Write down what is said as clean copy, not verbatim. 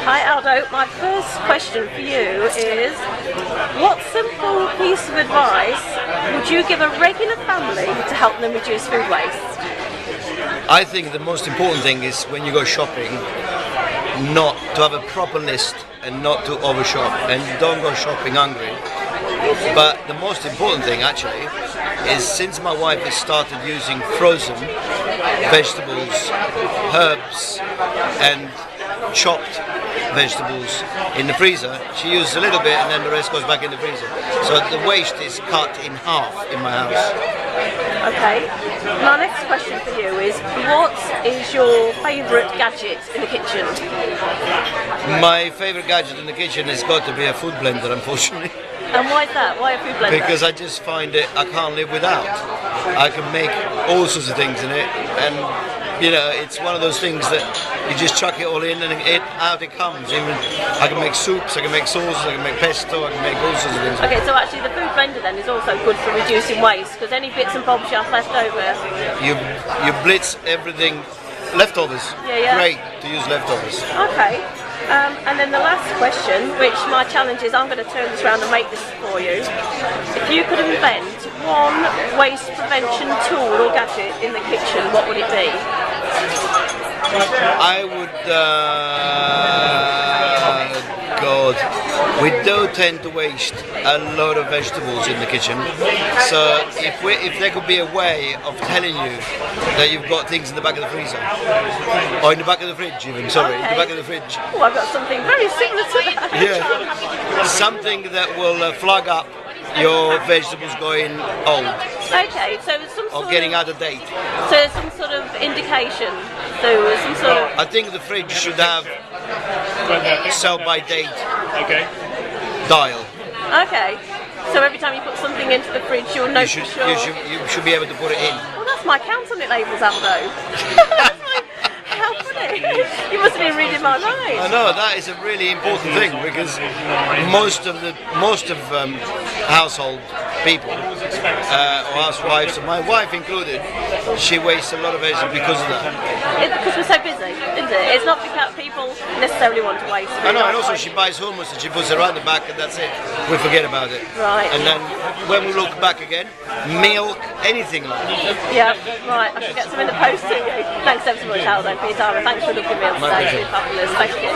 Hi Aldo, my first question for you is, what simple piece of advice would you give a regular family to help them reduce food waste? I think the most important thing is when you go shopping, not to have a proper list and not to overshop, and don't go shopping hungry. But the most important thing actually is, since my wife has started using frozen vegetables, herbs and chopped vegetables in the freezer, she uses a little bit and then the rest goes back in the freezer. So the waste is cut in half in my house. Okay, my next question for you is, what is your favourite gadget in the kitchen? My favourite gadget in the kitchen has got to be a food blender, unfortunately. And why is that? Why a food blender? Because I just find it, I can't live without. I can make all sorts of things in it, and you know, it's one of those things that you just chuck it all in and out it comes. Even I can make soups, I can make sauces, I can make pesto, I can make all sorts of things. Okay, so actually the food blender then is also good for reducing waste, because any bits and bobs you have left over, You blitz everything, leftovers. Yeah. Great to use leftovers. Okay. And then the last question, which my challenge is, I'm going to turn this around and make this for you. If you could invent one waste prevention tool or gadget in the kitchen, what would it be? I would, God, we do tend to waste a lot of vegetables in the kitchen. So if there could be a way of telling you that you've got things in the back of the freezer, or in the back of the fridge even, sorry, in the back of the fridge. Oh, I've got something very similar to that. Yeah, something that will flag up your vegetables going old. Okay, so some sort or getting out of date. So some sort of indication. So some sort of. I think the fridge should have sell by date dial. Okay. So every time you put something into the fridge, you'll know for sure. You should be able to put it in. Well, that's my count on it labels, Aldo. How funny! You must have been reading my mind. I know, that is a really important thing, because most of household people, or housewives, and my wife included, she wastes a lot of vegetables because of that. It's because we're so busy, isn't it? It's not because people necessarily want to waste food. I know, and also she buys hummus and she puts it around the back and that's it. We forget about it. Right. And then when we look back again, milk, anything like that. Yeah, right. I should get some in the post to you. Thanks ever so much, Aldo, for your time, and thanks for looking at me on stage. It's fabulous. Thank you.